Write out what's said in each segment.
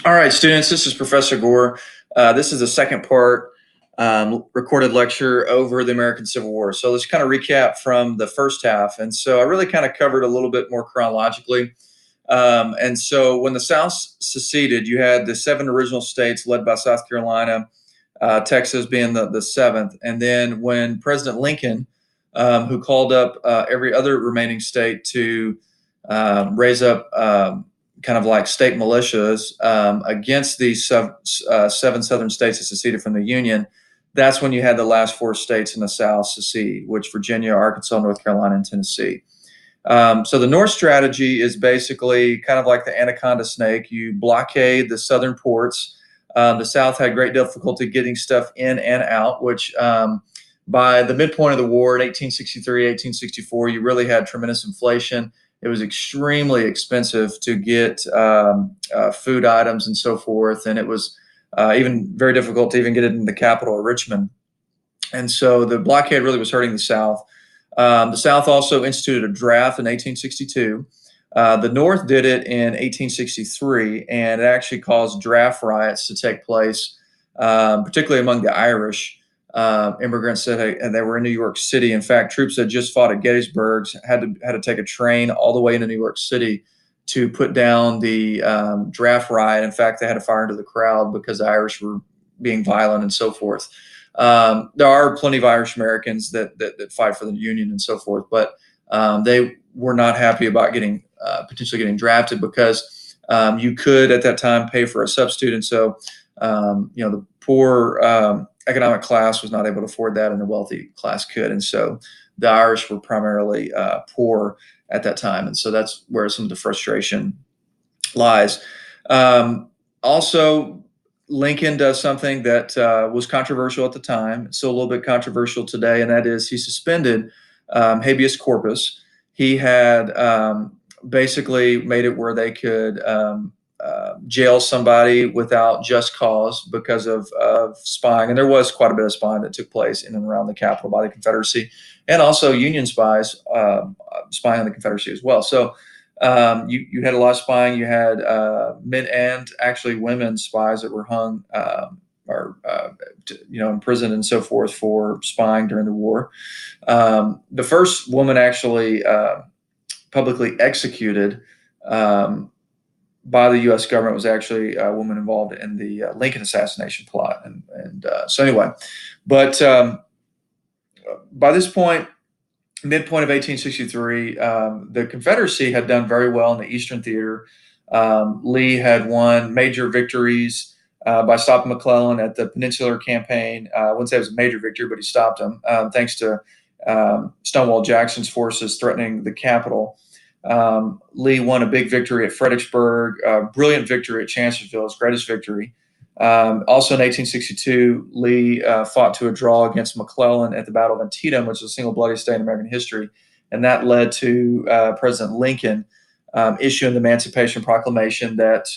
All right, students, this is Professor Gore. This is the second part recorded lecture over the American Civil War. So let's kind of recap from the first half. And so I really kind of covered a little bit more chronologically. And so when the South seceded, you had the seven original states led by South Carolina, Texas being the seventh. And then when President Lincoln, who called up every other remaining state to raise up kind of like state militias against these seven southern states that seceded from the Union, that's when you had the last four states in the South secede, which Virginia, Arkansas, North Carolina, and Tennessee. So the North strategy is basically kind of like the anaconda snake. You blockade the southern ports. The South had great difficulty getting stuff in and out, which by the midpoint of the war in 1863, 1864, you really had tremendous inflation. It was extremely expensive to get food items and so forth, and it was even very difficult to even get it in the capital, Richmond. And so the blockade really was hurting the South. The South also instituted a draft in 1862. The North did it in 1863, and it actually caused draft riots to take place, particularly among the Irish immigrants and they were in New York City. In fact, troops that just fought at Gettysburg had to take a train all the way into New York City to put down the draft riot. In fact, they had to fire into the crowd because the Irish were being violent and so forth. There are plenty of Irish Americans that fight for the Union and so forth, but they were not happy about potentially getting drafted because you could at that time pay for a substitute, and so the poor economic class was not able to afford that, and the wealthy class could, and so the Irish were primarily poor at that time, and so that's where some of the frustration lies. Also, Lincoln does something that was controversial at the time. It's still a little bit controversial today, and that is he suspended habeas corpus. He had basically made it where they could jail somebody without just cause because of spying. And there was quite a bit of spying that took place in and around the Capitol by the Confederacy, and also Union spies spying on the Confederacy as well. So you had a lot of spying. You had men and actually women spies that were hung or imprisoned and so forth for spying during the war. The first woman actually publicly executed by the U.S. government was actually a woman involved in the Lincoln assassination plot. And so anyway, but by this point, midpoint of 1863, the Confederacy had done very well in the Eastern Theater. Lee had won major victories by stopping McClellan at the Peninsular Campaign. I wouldn't say it was a major victory, but he stopped him thanks to Stonewall Jackson's forces threatening the capital. Lee won a big victory at Fredericksburg, brilliant victory at Chancellorsville, his greatest victory. Also in 1862, Lee fought to a draw against McClellan at the Battle of Antietam, which is the single bloodiest day in American history. And that led to President Lincoln issuing the Emancipation Proclamation that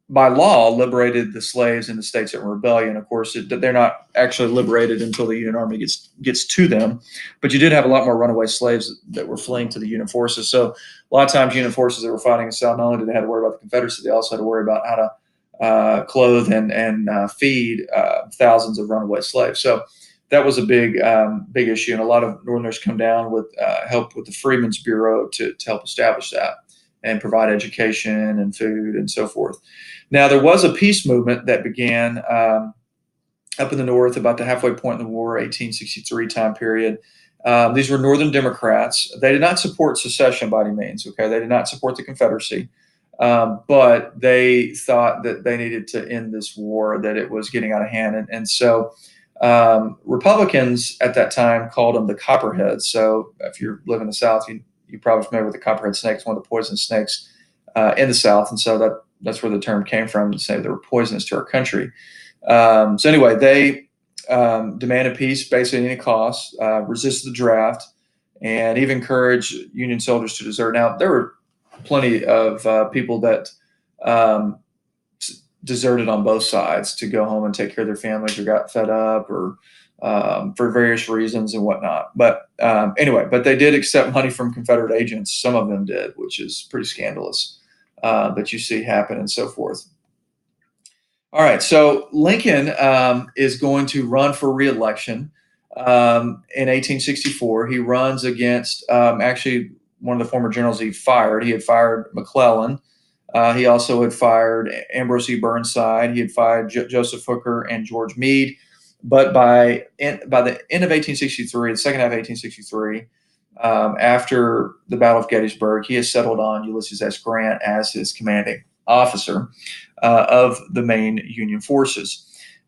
by law liberated the slaves in the states that were in rebellion. Of course, they're not actually liberated until the Union Army gets to them, but you did have a lot more runaway slaves that were fleeing to the Union forces. So a lot of times Union forces that were fighting in the South, not only did they have to worry about the Confederacy, they also had to worry about how to clothe and feed thousands of runaway slaves. So that was a big issue, and a lot of Northerners come down with help with the Freedmen's Bureau to help establish that and provide education and food and so forth. Now, there was a peace movement that began up in the North about the halfway point in the war, 1863 time period. These were Northern Democrats. They did not support secession by any means, okay? They did not support the Confederacy, but they thought that they needed to end this war, that it was getting out of hand. And so Republicans at that time called them the Copperheads. So if you live in the South, you're probably familiar with the copperhead snake. It's one of the poisonous snakes in the South, and so that's where the term came from, to say they were poisonous to our country. So anyway, they demanded peace basically at any cost, resisted the draft, and even encouraged Union soldiers to desert. Now, there were plenty of people that deserted on both sides to go home and take care of their families, or got fed up, or for various reasons and whatnot. But anyway, but they did accept money from Confederate agents. Some of them did, which is pretty scandalous that you see happen and so forth. All right, so Lincoln is going to run for reelection in 1864. He runs against actually one of the former generals he fired. He had fired McClellan. He also had fired Ambrose E. Burnside. He had fired Joseph Hooker and George Meade. But by the end of 1863, the second half of 1863, after the Battle of Gettysburg, he has settled on Ulysses S. Grant as his commanding officer of the main Union forces.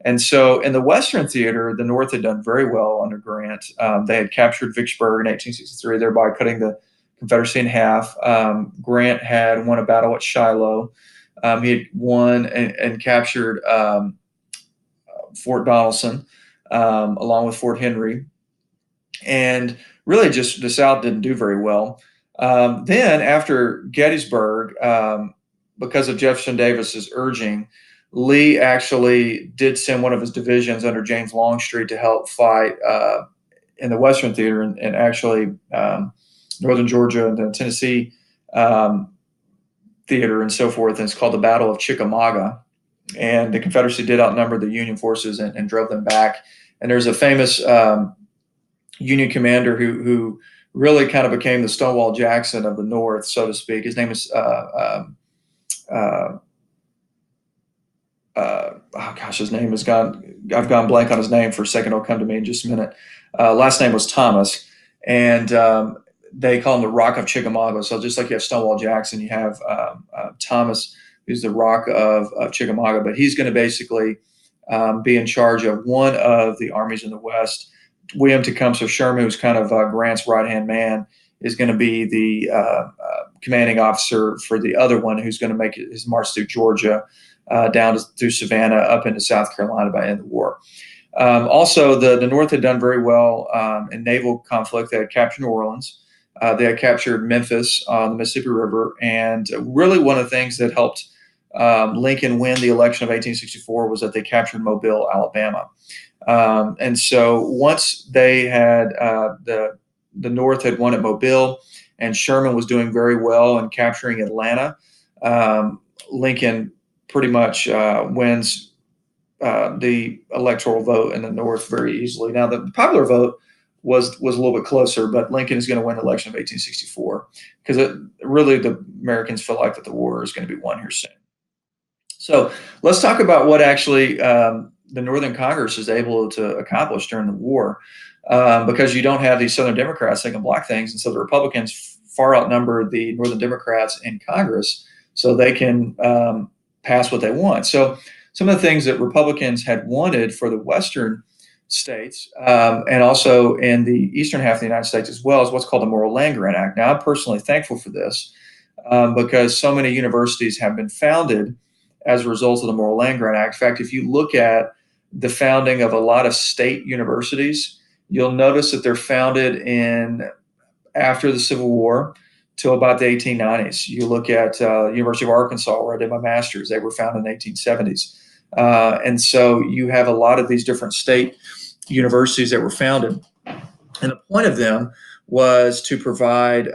And so in the Western theater, the North had done very well under Grant. They had captured Vicksburg in 1863, thereby cutting the Confederacy in half. Grant had won a battle at Shiloh. He had won and captured Fort Donelson, along with Fort Henry. And really just the South didn't do very well. Then after Gettysburg, because of Jefferson Davis's urging, Lee actually did send one of his divisions under James Longstreet to help fight in the Western theater and actually Northern Georgia and the Tennessee theater and so forth. And it's called the Battle of Chickamauga. And the Confederacy did outnumber the Union forces and drove them back. And there's a famous Union commander who really kind of became the Stonewall Jackson of the North, so to speak. His name is his name has gone. I've gone blank on his name for a second. It'll come to me in just a minute. Last name was Thomas, and they call him the Rock of Chickamauga. So just like you have Stonewall Jackson, you have Thomas, who's the Rock of Chickamauga. But he's going to basically be in charge of one of the armies in the West. William Tecumseh Sherman, who's kind of Grant's right-hand man, is going to be the commanding officer for the other one, who's going to make his march through Georgia, down through Savannah, up into South Carolina by the end of the war. Also, the North had done very well in naval conflict. They had captured New Orleans. They had captured Memphis on the Mississippi River. And really one of the things that helped Lincoln win the election of 1864 was that they captured Mobile, Alabama. And so once they had the North had won at Mobile and Sherman was doing very well in capturing Atlanta, Lincoln pretty much wins the electoral vote in the North very easily. Now, the popular vote was a little bit closer, but Lincoln is going to win the election of 1864 because really the Americans feel like that the war is going to be won here soon. So let's talk about what actually the Northern Congress is able to accomplish during the war, because you don't have these Southern Democrats thinking black things. And so the Republicans far outnumber the Northern Democrats in Congress, so they can pass what they want. So some of the things that Republicans had wanted for the Western states and also in the eastern half of the United States as well is what's called the Morrill Land-Grant Act. Now, I'm personally thankful for this because so many universities have been founded as a result of the Morrill Land-Grant Act. In fact, if you look at the founding of a lot of state universities, you'll notice that they're founded after the Civil War till about the 1890s. You look at University of Arkansas, where I did my master's, they were founded in the 1870s. And so you have a lot of these different state universities that were founded. And the point of them was to provide,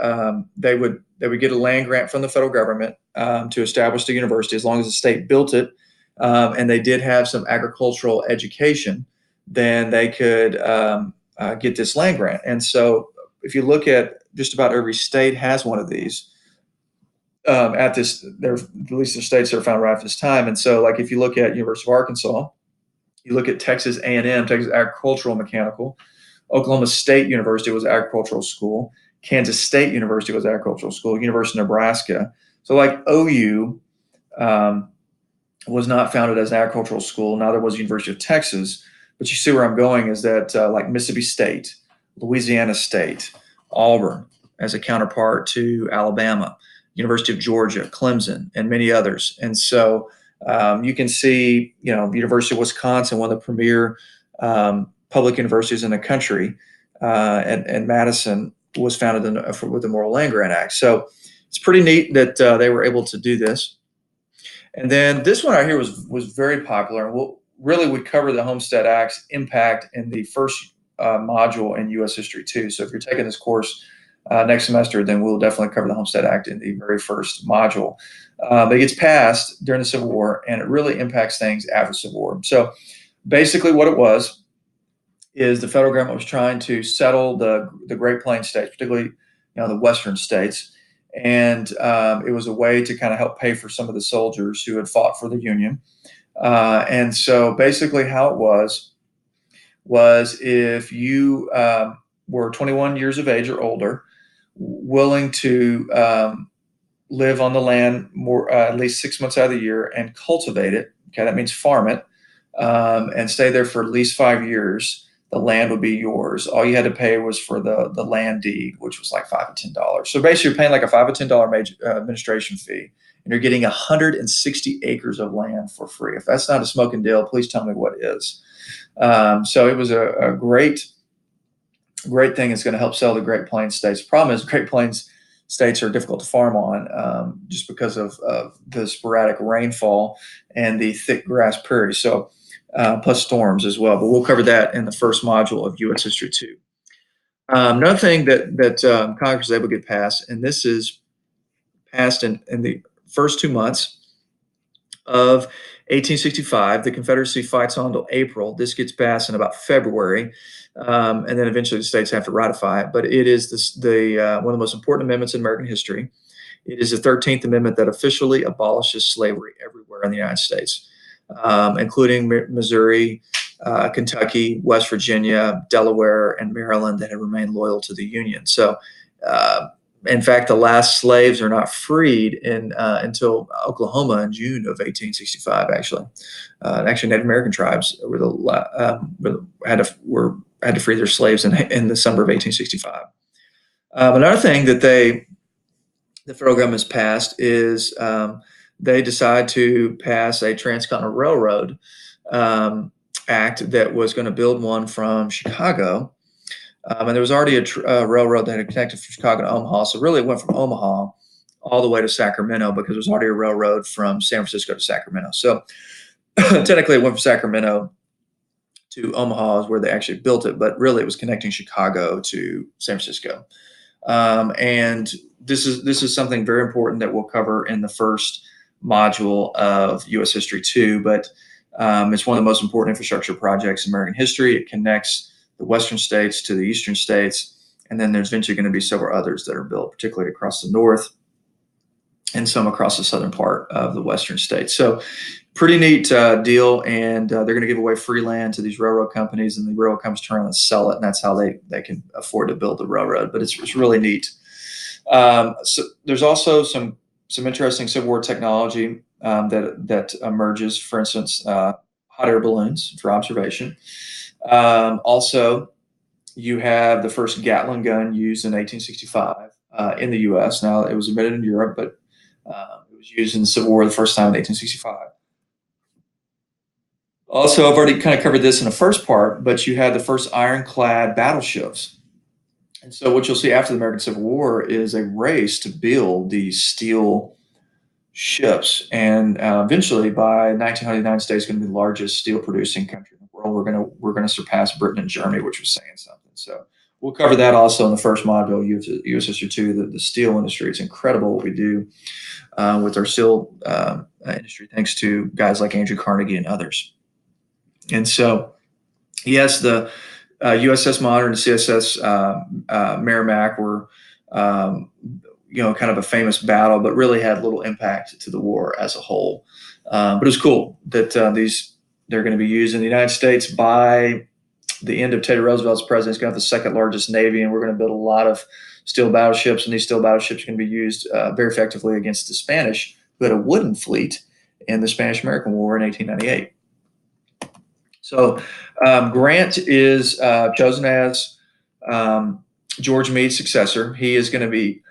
they would get a land grant from the federal government to establish the university as long as the state built it. And they did have some agricultural education, then they could get this land grant. And so if you look at just about every state has one of these at least the states that are found right at this time. And so like if you look at University of Arkansas, you look at Texas A&M, Texas Agricultural Mechanical, Oklahoma State University was agricultural school, Kansas State University was agricultural school, University of Nebraska. So like OU was not founded as an agricultural school, neither was University of Texas. But you see where I'm going is that like Mississippi State, Louisiana State, Auburn as a counterpart to Alabama, University of Georgia, Clemson, and many others. And so you can see, University of Wisconsin, one of the premier public universities in the country, and Madison was founded with the Morrill Land-Grant Act. So it's pretty neat that they were able to do this. And then this one right here was very popular. And really would cover the Homestead Act's impact in the first module in U.S. History 2. So if you're taking this course next semester, then we'll definitely cover the Homestead Act in the very first module. But it gets passed during the Civil War, and it really impacts things after the Civil War. So basically what it was is the federal government was trying to settle the Great Plains states, particularly the western states. And it was a way to kind of help pay for some of the soldiers who had fought for the Union. And so basically how it was if you were 21 years of age or older, willing to live on the land more at least 6 months out of the year and cultivate it, okay, that means farm it, and stay there for at least 5 years, the land would be yours. All you had to pay was for the land deed, which was like $5 to $10. So basically you're paying like a $5 to $10 administration fee, and you're getting 160 acres of land for free. If that's not a smoking deal, please tell me what is. So it was a great thing. It's going to help sell the Great Plains states. The problem is Great Plains states are difficult to farm on just because of the sporadic rainfall and the thick grass prairies. So plus storms as well. But we'll cover that in the first module of U.S. History 2. Another thing that Congress was able to get passed, and this is passed in the first 2 months of 1865. The Confederacy fights on until April. This gets passed in about February, and then eventually the states have to ratify it. But it is one of the most important amendments in American history. It is the 13th Amendment that officially abolishes slavery everywhere in the United States, including Missouri, Kentucky, West Virginia, Delaware, and Maryland that have remained loyal to the Union. So, in fact, the last slaves are not freed until Oklahoma in June of 1865. Actually, Native American tribes had to free their slaves in the summer of 1865. Another thing that the federal government has passed is they decide to pass a Transcontinental Railroad Act that was going to build one from Chicago. And there was already a railroad that had connected from Chicago to Omaha. So really it went from Omaha all the way to Sacramento because there was already a railroad from San Francisco to Sacramento. So technically it went from Sacramento to Omaha is where they actually built it, but really it was connecting Chicago to San Francisco. And this is something very important that we'll cover in the first module of U.S. History 2, but it's one of the most important infrastructure projects in American history. It connects the western states to the eastern states, and then there's eventually going to be several others that are built, particularly across the north and some across the southern part of the western states. So pretty neat deal, and they're going to give away free land to these railroad companies, and the railroad companies turn around and sell it, and that's how they can afford to build the railroad. But it's really neat. So there's also some interesting Civil War technology that emerges. For instance, hot air balloons for observation. Also, you have the first Gatling gun used in 1865 in the U.S. Now, it was invented in Europe, but it was used in the Civil War the first time in 1865. Also, I've already kind of covered this in the first part, but you had the first ironclad battleships. And so what you'll see after the American Civil War is a race to build these steel ships. And eventually, by 1900, the United States is going to be the largest steel producing country in the world. We're going to surpass Britain and Germany, which was saying something. So we'll cover that also in the first module, U.S. History 2, the steel industry. It's incredible what we do with our steel industry, thanks to guys like Andrew Carnegie and others. And so, yes, the USS Modern and CSS Merrimack were, kind of a famous battle, but really had little impact to the war as a whole. But it was cool that they're going to be used in the United States by the end of Teddy Roosevelt's presidency. He's going to have the second largest Navy, and we're going to build a lot of steel battleships, and these steel battleships are going to be used very effectively against the Spanish, who had a wooden fleet in the Spanish-American War in 1898. So Grant is chosen as George Meade's successor. He is going to be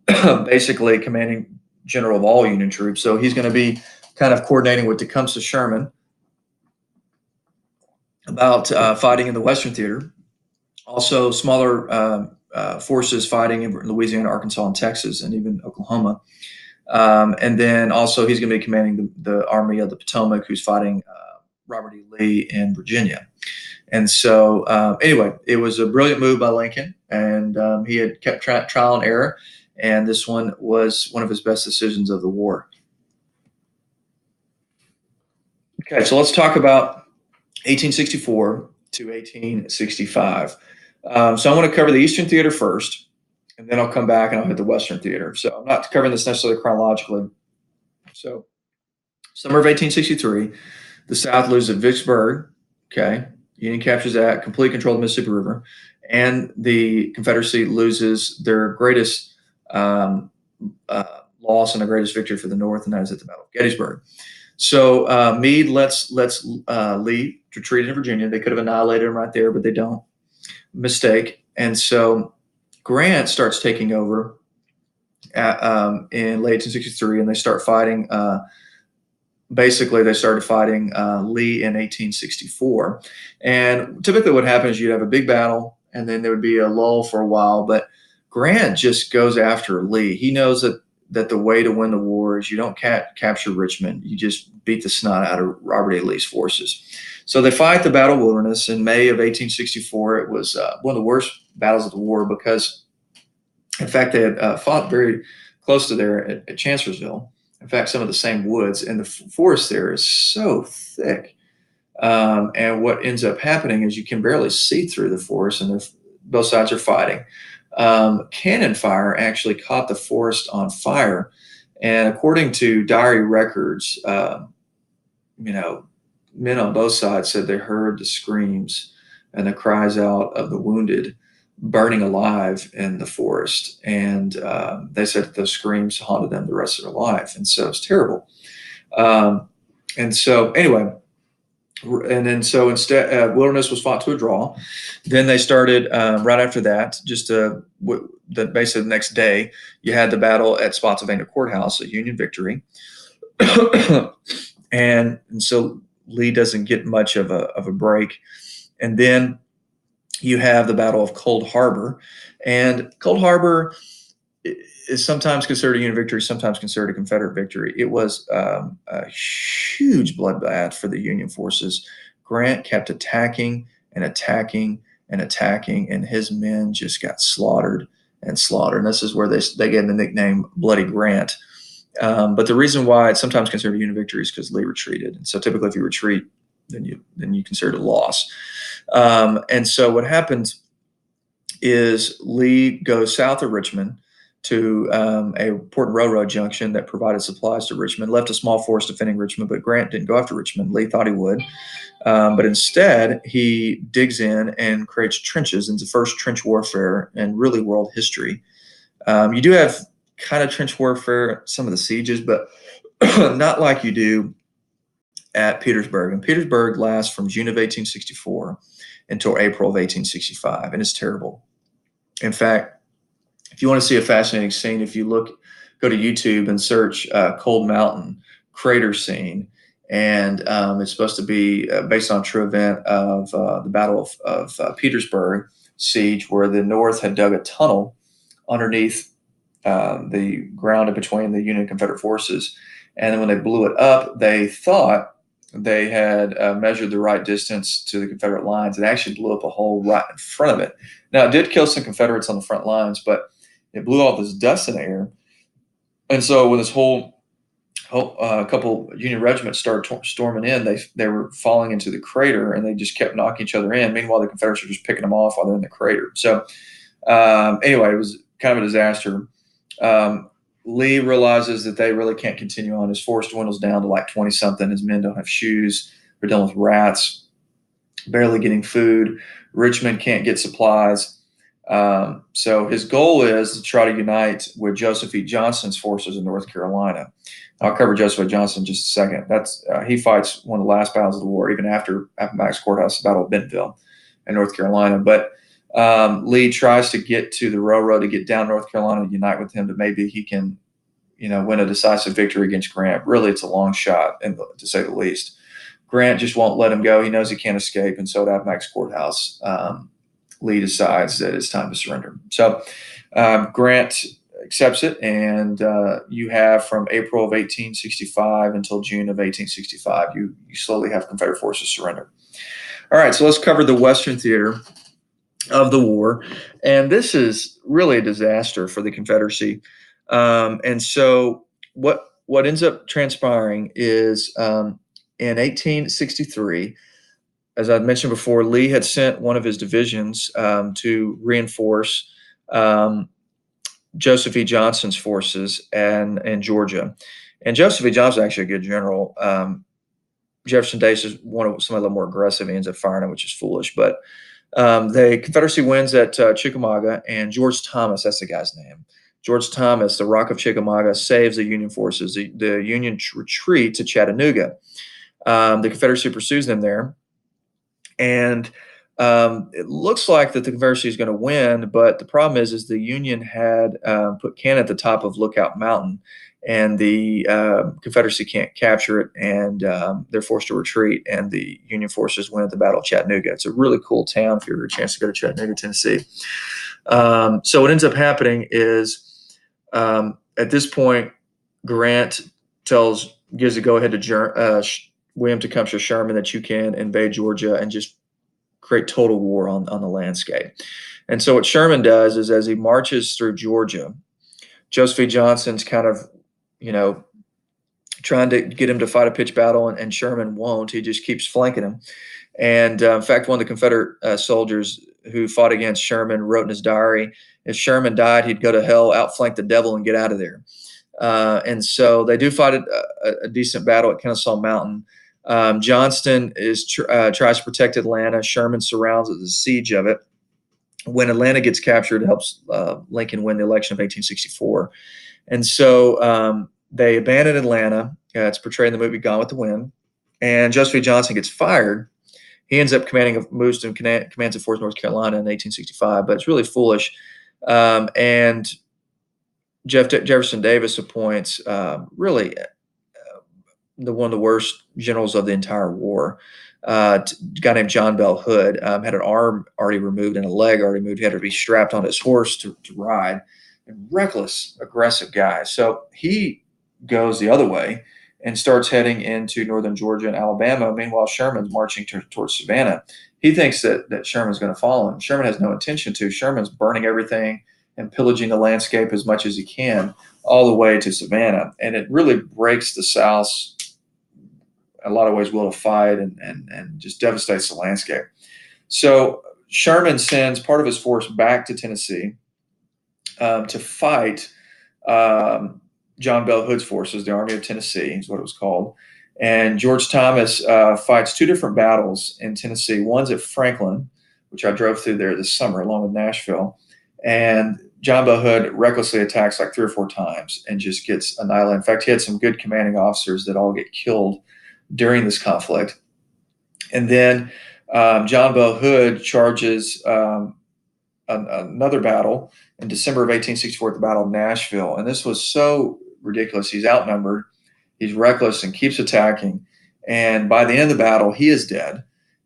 basically commanding general of all Union troops. So he's going to be kind of coordinating with Tecumseh Sherman about fighting in the Western Theater. Also, smaller forces fighting in Louisiana, Arkansas, and Texas, and even Oklahoma. And then also he's going to be commanding the Army of the Potomac, who's fighting Robert E. Lee in Virginia. And so, anyway, it was a brilliant move by Lincoln, and he had kept trial and error, and this one was one of his best decisions of the war. Okay, so let's talk about 1864 to 1865. So I want to cover the Eastern Theater first, and then I'll come back and I'll hit the Western Theater. So I'm not covering this necessarily chronologically. So, summer of 1863, the South loses at Vicksburg. Okay, Union captures that, complete control of the Mississippi River, and the Confederacy loses their greatest loss and the greatest victory for the North, and that is at the Battle of Gettysburg. So Meade lets Lee retreat in Virginia. They could have annihilated him right there, but they don't. Mistake. And so Grant starts taking over in late 1863, and they start fighting. Basically, they started fighting Lee in 1864. And typically what happens, you'd have a big battle, and then there would be a lull for a while. But Grant just goes after Lee. He knows that the way to win the war is you don't capture Richmond. You just beat the snot out of Robert E. Lee's forces. So they fight the Battle of Wilderness in May of 1864. It was one of the worst battles of the war because, in fact, they had fought very close to there at Chancellorsville. In fact, some of the same woods, and the forest there is so thick. And what ends up happening is you can barely see through the forest, and both sides are fighting. Cannon fire actually caught the forest on fire. And according to diary records, men on both sides said they heard the screams and the cries out of the wounded burning alive in the forest. And they said that those screams haunted them the rest of their life. And so it's terrible. And so anyway, and then so instead, Wilderness was fought to a draw. Then they started right after that, basically the next day, you had the battle at Spotsylvania Courthouse, a Union victory. and so Lee doesn't get much of a break. And then you have the Battle of Cold Harbor. And Cold Harbor is sometimes considered a Union victory, sometimes considered a Confederate victory. It was a huge bloodbath for the Union forces. Grant kept attacking and attacking and attacking, and his men just got slaughtered and slaughtered. And this is where they get the nickname Bloody Grant. But the reason why it's sometimes considered a Union victory is because Lee retreated. And so typically if you retreat, then you consider it a loss. And so what happens is Lee goes south of Richmond to a important railroad junction that provided supplies to Richmond, left a small force defending Richmond, but Grant didn't go after Richmond. Lee thought he would. But instead, he digs in and creates trenches. It's the first trench warfare in really world history. You do have kind of trench warfare, some of the sieges, but not like you do at Petersburg. And Petersburg lasts from June of 1864 until April of 1865, and it's terrible. In fact, if you want to see a fascinating scene, if you go to YouTube and search Cold Mountain crater scene, and it's supposed to be based on a true event of the Battle of Petersburg siege, where the North had dug a tunnel underneath the ground in between the Union and Confederate forces. And then when they blew it up, they thought they had measured the right distance to the Confederate lines. It actually blew up a hole right in front of it. Now, it did kill some Confederates on the front lines, but it blew all this dust in the air. And so when this whole couple Union regiments started storming in, they were falling into the crater, and they just kept knocking each other in. Meanwhile, the Confederates were just picking them off while they're in the crater. So anyway, it was kind of a disaster. Lee realizes that they really can't continue on. His force dwindles down to like 20-something. His men don't have shoes. They're dealing with rats, barely getting food. Richmond can't get supplies. So his goal is to try to unite with Joseph E. Johnston's forces in North Carolina. I'll cover Joseph E. Johnston in just a second. He fights one of the last battles of the war, even after Appomattox Courthouse, the Battle of Bentonville in North Carolina. But Lee tries to get to the railroad to get down North Carolina and unite with him, that maybe he can, win a decisive victory against Grant. Really, it's a long shot, to say the least. Grant just won't let him go. He knows he can't escape, and so at Appomattox Courthouse, Lee decides that it's time to surrender. So Grant, accepts it, and you have from April of 1865 until June of 1865, you slowly have Confederate forces surrender. All right, so let's cover the Western theater of the war, and this is really a disaster for the Confederacy. And so what ends up transpiring is in 1863, as I mentioned before, Lee had sent one of his divisions to reinforce Joseph E. Johnson's forces in Georgia. And Joseph E. Johnson is actually a good general. Jefferson Davis is somebody a little more aggressive. He ends up firing him, which is foolish. But the Confederacy wins at Chickamauga, and George Thomas, that's the guy's name. George Thomas, the Rock of Chickamauga, saves the Union forces. The Union retreat to Chattanooga. The Confederacy pursues them there. And it looks like that the Confederacy is going to win, but the problem is the Union had put Cannon at the top of Lookout Mountain, and the Confederacy can't capture it, and they're forced to retreat, and the Union forces win at the Battle of Chattanooga. It's a really cool town if you ever get a chance to go to Chattanooga, Tennessee. So what ends up happening is at this point, Grant gives a go-ahead to William Tecumseh Sherman that you can invade Georgia and just create total war on the landscape. And so what Sherman does is, as he marches through Georgia, Joseph E. Johnson's kind of, trying to get him to fight a pitched battle, and Sherman won't. He just keeps flanking him. And in fact, one of the Confederate soldiers who fought against Sherman wrote in his diary, if Sherman died, he'd go to hell, outflank the devil, and get out of there. And so they do fight a decent battle at Kennesaw Mountain. Johnston tries to protect Atlanta. Sherman surrounds it, the siege of it. When Atlanta gets captured, it helps Lincoln win the election of 1864. And so they abandon Atlanta. It's portrayed in the movie Gone with the Wind. And Joseph E. Johnson gets fired. He ends up moves to commands of Fort North Carolina in 1865, but it's really foolish. And Jefferson Davis appoints really one of the worst generals of the entire war. A guy named John Bell Hood had an arm already removed and a leg already moved. He had to be strapped on his horse to ride. And reckless, aggressive guy. So he goes the other way and starts heading into northern Georgia and Alabama. Meanwhile, Sherman's marching towards Savannah. He thinks that Sherman's going to follow him. Sherman has no intention to. Sherman's burning everything and pillaging the landscape as much as he can all the way to Savannah. And it really breaks the South's, in a lot of ways, will to fight and just devastates the landscape. So Sherman sends part of his force back to Tennessee to fight John Bell Hood's forces, the Army of Tennessee is what it was called. And George Thomas fights two different battles in Tennessee. One's at Franklin, which I drove through there this summer along with Nashville. And John Bell Hood recklessly attacks like 3 or 4 times and just gets annihilated. In fact, he had some good commanding officers that all get killed during this conflict. And then John Bell Hood charges another battle in December of 1864 at the Battle of Nashville. And this was so ridiculous. He's outnumbered. He's reckless and keeps attacking. And by the end of the battle, he is dead.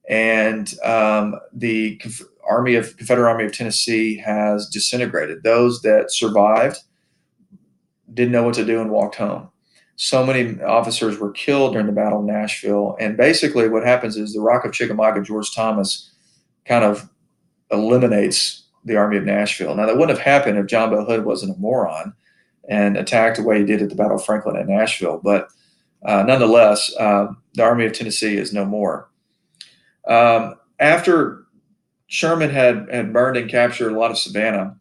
And the Confederate Army of Tennessee has disintegrated. Those that survived didn't know what to do and walked home. So many officers were killed during the Battle of Nashville. And basically what happens is the Rock of Chickamauga, George Thomas, kind of eliminates the Army of Nashville. Now, that wouldn't have happened if John Bell Hood wasn't a moron and attacked the way he did at the Battle of Franklin and Nashville. But nonetheless, the Army of Tennessee is no more. After Sherman had burned and captured a lot of Savannah,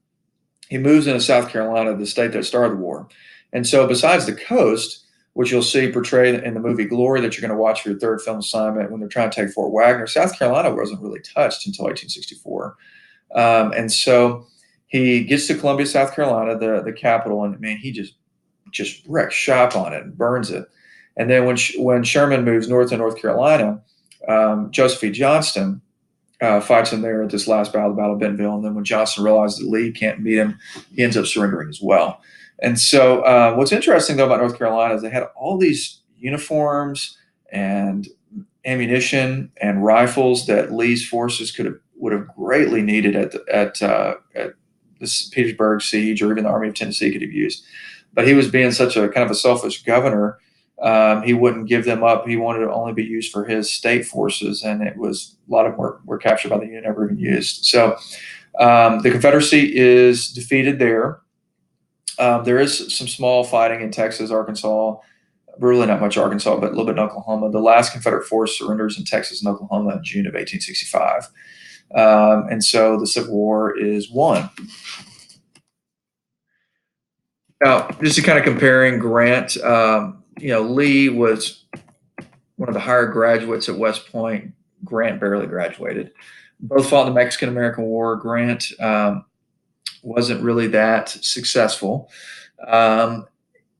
he moves into South Carolina, the state that started the war. And so besides the coast, which you'll see portrayed in the movie Glory that you're going to watch for your third film assignment when they're trying to take Fort Wagner, South Carolina wasn't really touched until 1864. And so he gets to Columbia, South Carolina, the capital, and man, he just wrecks shop on it and burns it. And then when Sherman moves north to North Carolina, Joseph E. Johnston fights him there at this last battle, the Battle of Bentonville. And then when Johnston realizes that Lee can't beat him, he ends up surrendering as well. And so what's interesting, though, about North Carolina is they had all these uniforms and ammunition and rifles that Lee's forces would have greatly needed at this Petersburg siege or even the Army of Tennessee could have used. But he was being such a kind of a selfish governor. He wouldn't give them up. He wanted to only be used for his state forces, and it was a lot of them were captured by the Union, never even used. So the Confederacy is defeated there. There is some small fighting in Texas, Arkansas, really not much Arkansas, but a little bit in Oklahoma. The last Confederate force surrenders in Texas and Oklahoma in June of 1865. And so the Civil War is won. Now, just to kind of comparing Grant, Lee was one of the higher graduates at West Point. Grant barely graduated. Both fought in the Mexican-American War. Grant wasn't really that successful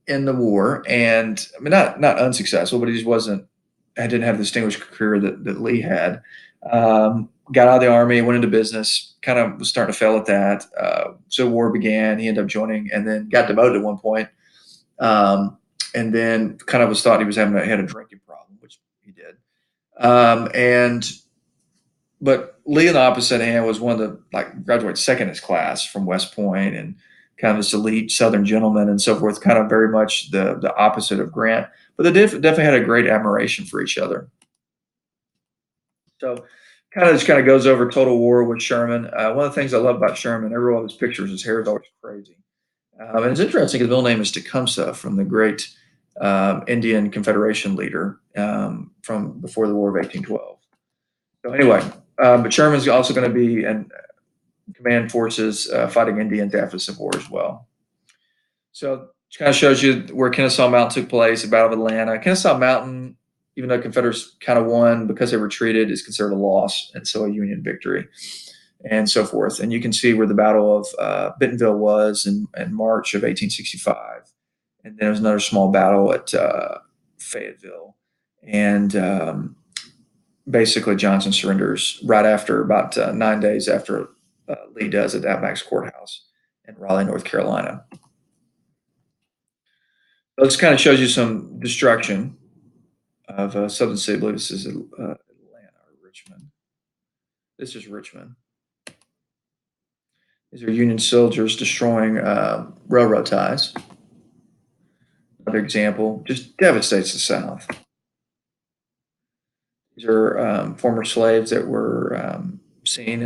in the war, and I mean not unsuccessful, but he just didn't have the distinguished career that Lee had. Got out of the Army, went into business, kind of was starting to fail at that. So war began. He ended up joining, and then got demoted at one point. And then kind of was thought he had a drinking problem, which he did. But Lee, on the opposite hand, was one of the graduated second in his class from West Point, and kind of this elite Southern gentleman and so forth. Kind of very much the opposite of Grant, but they definitely had a great admiration for each other. So just goes over total war with Sherman. One of the things I love about Sherman, every one of his pictures, his hair is always crazy. And it's interesting, his middle name is Tecumseh, from the great Indian Confederation leader from before the War of 1812. So anyway, but Sherman's also going to be in command forces fighting Indians after the Civil War as well. So it kind of shows you where Kennesaw Mountain took place, the Battle of Atlanta. Kennesaw Mountain, even though Confederates kind of won because they retreated, is considered a loss, and so a Union victory, and so forth. And you can see where the Battle of Bentonville was in March of 1865. And then there was another small battle at Fayetteville. And basically Johnson surrenders right after, about 9 days after Lee does at Appomattox Courthouse in Raleigh, North Carolina. So this kind of shows you some destruction of Southern City. I believe this is Atlanta or Richmond. This is Richmond. These are Union soldiers destroying railroad ties. Another example, just devastates the South. These are former slaves that were seen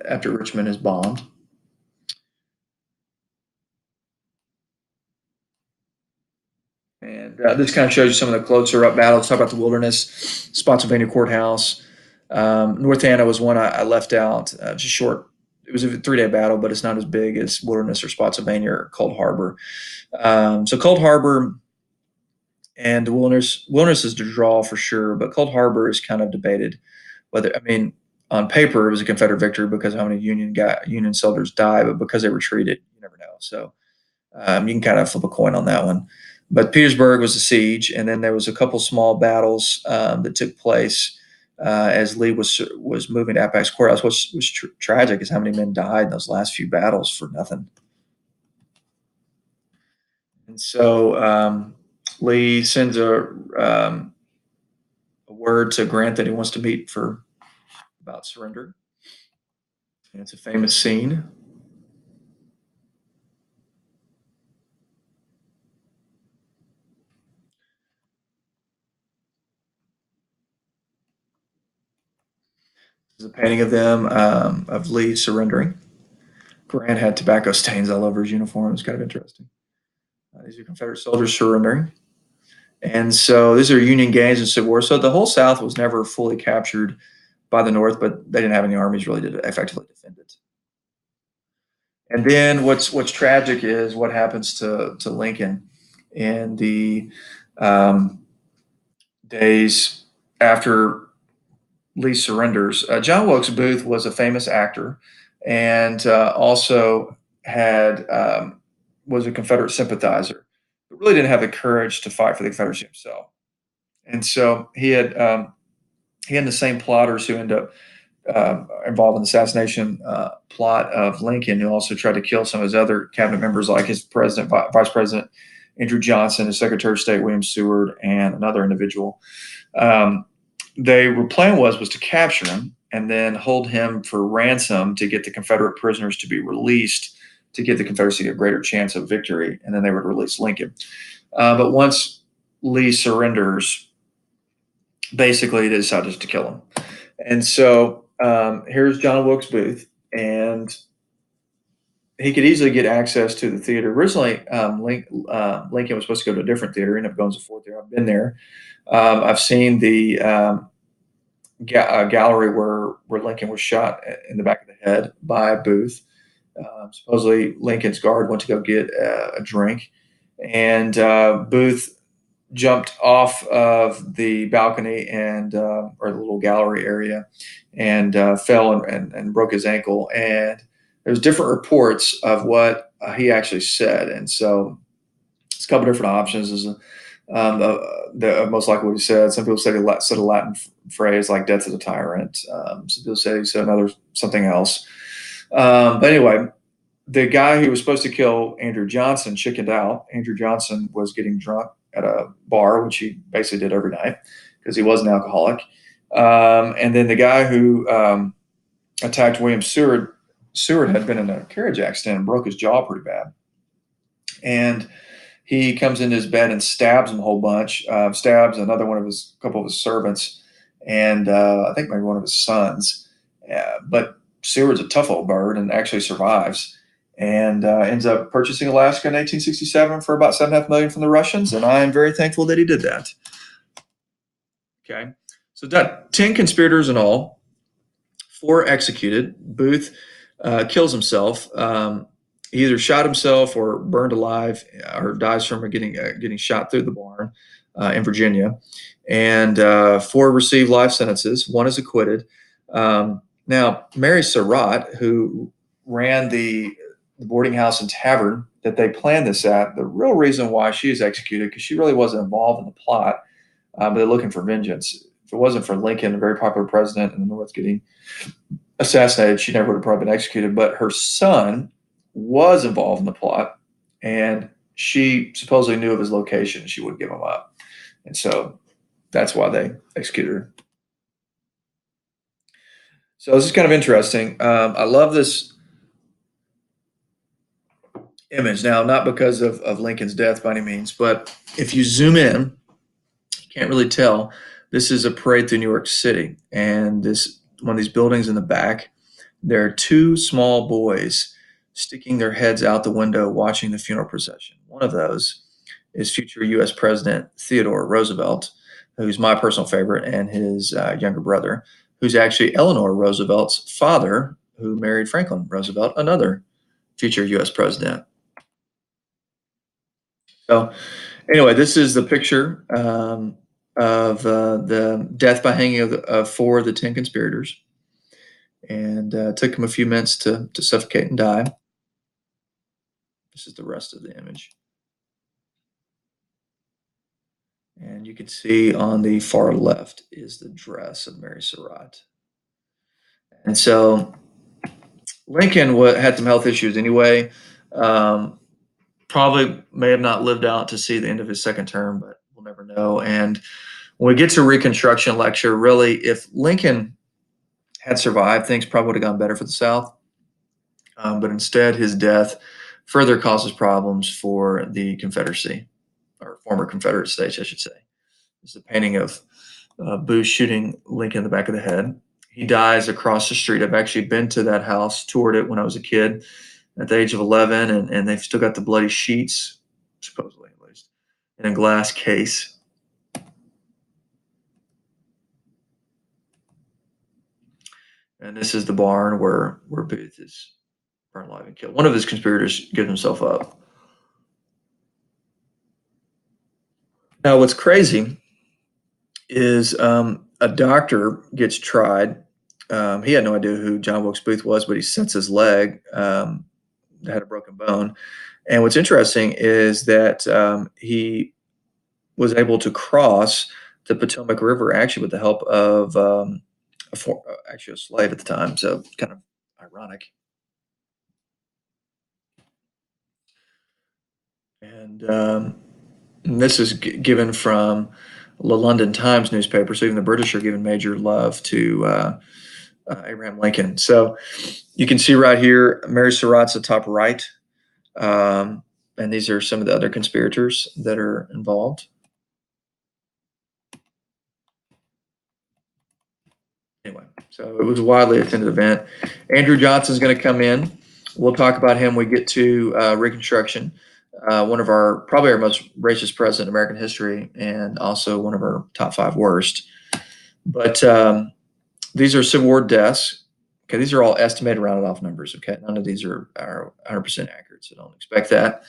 after Richmond is bombed. And this kind of shows you some of the closer-up battles. Talk about the Wilderness, Spotsylvania Courthouse. North Anna was one I left out, just short. It was a 3-day battle, but it's not as big as Wilderness or Spotsylvania or Cold Harbor. So Cold Harbor and the Wilderness is the draw for sure, but Cold Harbor is kind of debated whether, on paper it was a Confederate victory because of how many Union soldiers died, but because they retreated, you never know. So you can kind of flip a coin on that one. But Petersburg was a siege, and then there was a couple small battles that took place as Lee was moving to Appomattox Courthouse. What's was tragic is how many men died in those last few battles for nothing. And so Lee sends a word to Grant that he wants to meet about surrender. And it's a famous scene. This is a painting of them, of Lee surrendering. Grant had tobacco stains all over his uniform. It's kind of interesting. These are Confederate soldiers surrendering. And so these are Union gains in Civil War. So the whole South was never fully captured by the North, but they didn't have any armies really to effectively defend it. And then what's tragic is what happens to Lincoln in the days after Lee surrenders. John Wilkes Booth was a famous actor, and also was a Confederate sympathizer, but really didn't have the courage to fight for the Confederacy himself. And so he had the same plotters who ended up involved in the assassination plot of Lincoln, who also tried to kill some of his other cabinet members, like his vice president Andrew Johnson, his Secretary of State William Seward, and another individual. Their plan was to capture him and then hold him for ransom to get the Confederate prisoners to be released to give the Confederacy a greater chance of victory, and then they would release Lincoln. But once Lee surrenders, basically they decided to kill him. And so here's John Wilkes Booth, and he could easily get access to the theater. Originally, Lincoln was supposed to go to a different theater, ended up going to Ford Theater. I've been there. I've seen the gallery where Lincoln was shot in the back of the head by Booth. Supposedly, Lincoln's guard went to go get a drink, and Booth jumped off of the balcony or the little gallery area and fell and broke his ankle. And there's different reports of what he actually said. And so it's a couple different options. The most likely what he said. Some people said he said a Latin phrase like "death to the tyrant." Some people say he said something else. But anyway, the guy who was supposed to kill Andrew Johnson chickened out. Andrew Johnson was getting drunk at a bar, which he basically did every night because he was an alcoholic. And then the guy who attacked William Seward had been in a carriage accident and broke his jaw pretty bad. And he comes into his bed and stabs him a whole bunch, stabs couple of his servants, and I think maybe one of his sons. But Seward's a tough old bird and actually survives, and ends up purchasing Alaska in 1867 for about $7.5 million from the Russians. And I am very thankful that he did that. Okay. So 10 conspirators in all, 4 executed. Booth kills himself. He either shot himself or burned alive or dies from getting shot through the barn in Virginia. And 4 received life sentences. 1 is acquitted. Now, Mary Surratt, who ran the boarding house and tavern that they planned this at, the real reason why she was executed, because she really wasn't involved in the plot, but they're looking for vengeance. If it wasn't for Lincoln, a very popular president in the North, getting assassinated, she never would have probably been executed. But her son was involved in the plot, and she supposedly knew of his location, and she wouldn't give him up. And so that's why they executed her. So this is kind of interesting. I love this image now, not because of Lincoln's death by any means, but if you zoom in, you can't really tell. This is a parade through New York City, and one of these buildings in the back, there are 2 small boys sticking their heads out the window watching the funeral procession. One of those is future U.S. President Theodore Roosevelt, who's my personal favorite, and his younger brother, who's actually Eleanor Roosevelt's father, who married Franklin Roosevelt, another future U.S. president. So anyway, this is the picture of the death by hanging of 4 of the 10 conspirators. And it took them a few minutes to suffocate and die. This is the rest of the image. And you can see on the far left is the dress of Mary Surratt. And so Lincoln had some health issues anyway. Probably may have not lived out to see the end of his second term, but we'll never know. And when we get to Reconstruction lecture, really, if Lincoln had survived, things probably would have gone better for the South. But instead, his death further causes problems for the Confederacy, or former Confederate states, I should say. It's a painting of Booth shooting Lincoln in the back of the head. He dies across the street. I've actually been to that house, toured it when I was a kid at the age of 11, and they've still got the bloody sheets, supposedly at least, in a glass case. And this is the barn where Booth is burned alive and killed. One of his conspirators gives himself up. Now, what's crazy is a doctor gets tried. He had no idea who John Wilkes Booth was, but he sets his leg that had a broken bone. And what's interesting is that he was able to cross the Potomac River actually with the help of actually a slave at the time. So kind of ironic. And this is given from the London Times newspaper. So even the British are giving major love to Abraham Lincoln. So you can see right here, Mary Surratt's the top right. And these are some of the other conspirators that are involved. Anyway, so it was a widely attended event. Andrew Johnson's going to come in. We'll talk about him when we get to Reconstruction. One of probably our most racist president in American history, and also one of our top 5 worst. But these are Civil War deaths. Okay, these are all estimated, rounded off numbers. Okay, none of these are 100% accurate, so don't expect that.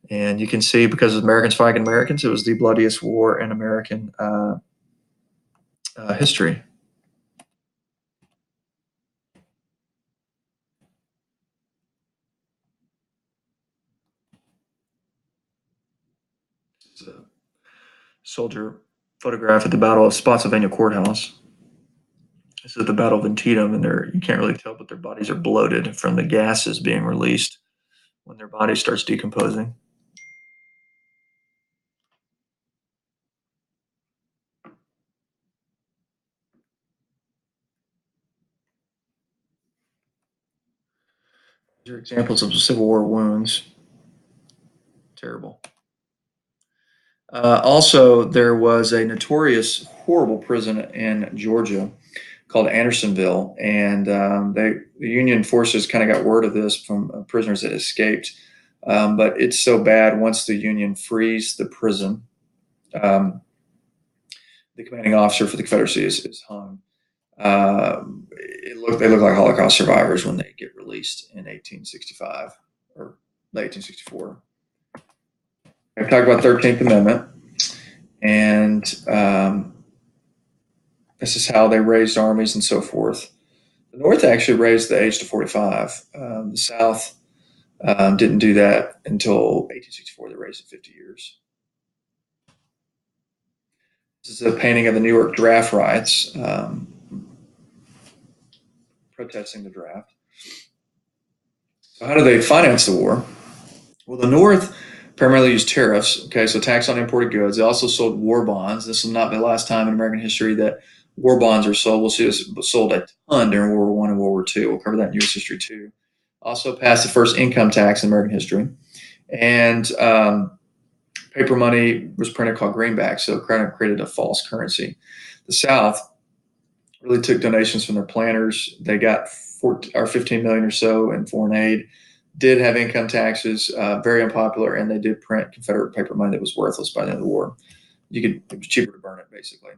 And you can see, because of Americans fighting Americans, it was the bloodiest war in American history. It's a soldier photograph at the Battle of Spotsylvania Courthouse. This is the Battle of Antietam, and you can't really tell, but their bodies are bloated from the gases being released when their body starts decomposing. These are examples of Civil War wounds. Terrible. Also, there was a notorious, horrible prison in Georgia called Andersonville, and the Union forces kind of got word of this from prisoners that escaped. But it's so bad, once the Union frees the prison, the commanding officer for the Confederacy is hung. They look like Holocaust survivors when they get released in 1865 or 1864. I've talked about 13th Amendment, and this is how they raised armies and so forth. The North actually raised the age to 45. The South didn't do that until 1864. They raised it 50 years. This is a painting of the New York draft riots, protesting the draft. So how do they finance the war? Well, the North primarily used tariffs. Okay, so tax on imported goods. They also sold war bonds. This will not be the last time in American history that war bonds are sold. We'll see this sold a ton during World War I and World War II. We'll cover that in U.S. history too. Also passed the first income tax in American history. And paper money was printed called greenbacks, so created a false currency. The South really took donations from their planters. They got 15 million or so in foreign aid. Did have income taxes, very unpopular, and they did print Confederate paper money that was worthless by the end of the war. It was cheaper to burn it, basically.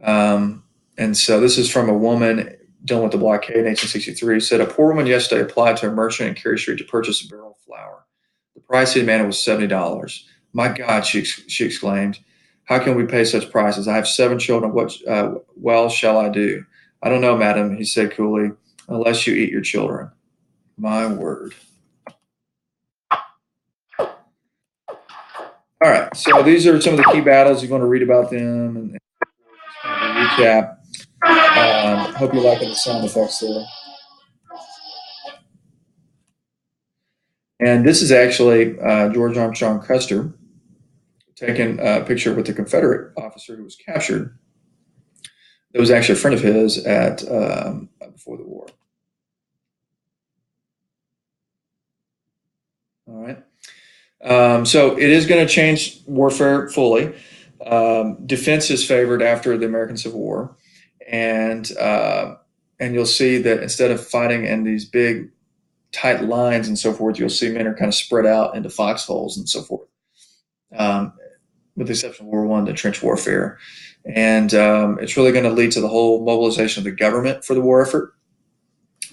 And so this is from a woman dealing with the blockade in 1863. Said, a poor woman yesterday applied to a merchant in Cary Street to purchase a barrel of flour. The price he demanded was $70. My God, she exclaimed, how can we pay such prices? I have 7 children. What well shall I do? I don't know, madam, he said coolly, unless you eat your children. My word. All right, so these are some of the key battles. You're going to read about them and kind of a recap. Hope you're liking the sound effects there. And this is actually George Armstrong Custer taking a picture with the Confederate officer who was captured. That was actually a friend of his at before the war. All right. So it is going to change warfare fully. Defense is favored after the American Civil War, and you'll see that instead of fighting in these big, tight lines and so forth, you'll see men are kind of spread out into foxholes and so forth. With the exception of World War I, the trench warfare, and it's really going to lead to the whole mobilization of the government for the war effort.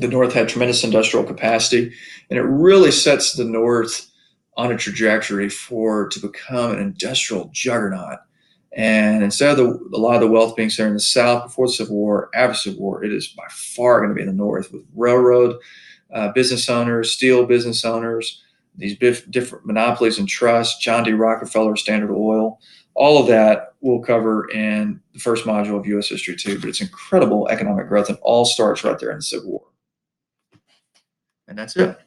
The North had tremendous industrial capacity, and it really sets the North on a trajectory to become an industrial juggernaut. And instead of a lot of the wealth being centered in the South before the Civil War, after the Civil War, it is by far going to be in the North with railroad business owners, steel business owners, these different monopolies and trusts, John D. Rockefeller, Standard Oil. All of that we'll cover in the first module of U.S. history too, but it's incredible economic growth, and all starts right there in the Civil War. And that's it.